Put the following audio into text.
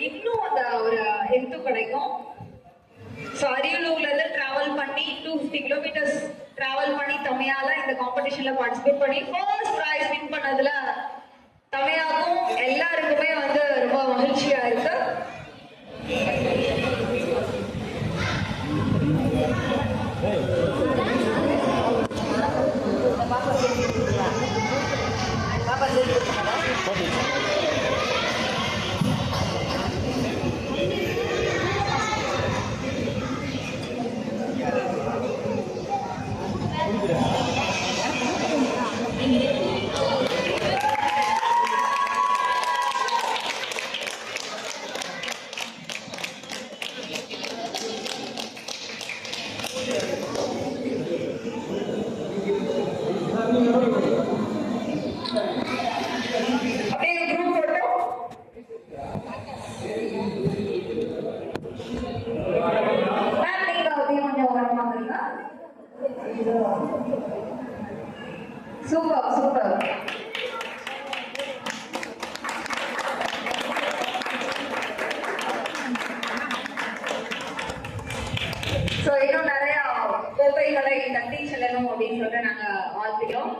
இன்னும் அந்த ஒரு ஹெல்த் கிடைக்கும். ஸோ அரியலூர்ல இருந்து டிராவல் பண்ணி 250 கிலோமீட்டர்ஸ் டிராவல் பண்ணி தமையால இந்த காம்படிஷன்ல பார்ட்டிசிபேட் பண்ணி ஃபர்ஸ்ட் பிரைஸ் வின் பண்ணதுல தமையாக்கும் எல்லாருக்குமே வந்து ரொம்ப மகிழ்ச்சியா இருக்கு. Super super. ஸோ இன்னும் நிறைய கோப்பைகளை தட்டி செல்லணும் அப்படின்னு சொல்லிட்டு நாங்கள் வாழ்த்துக்கிறோம்.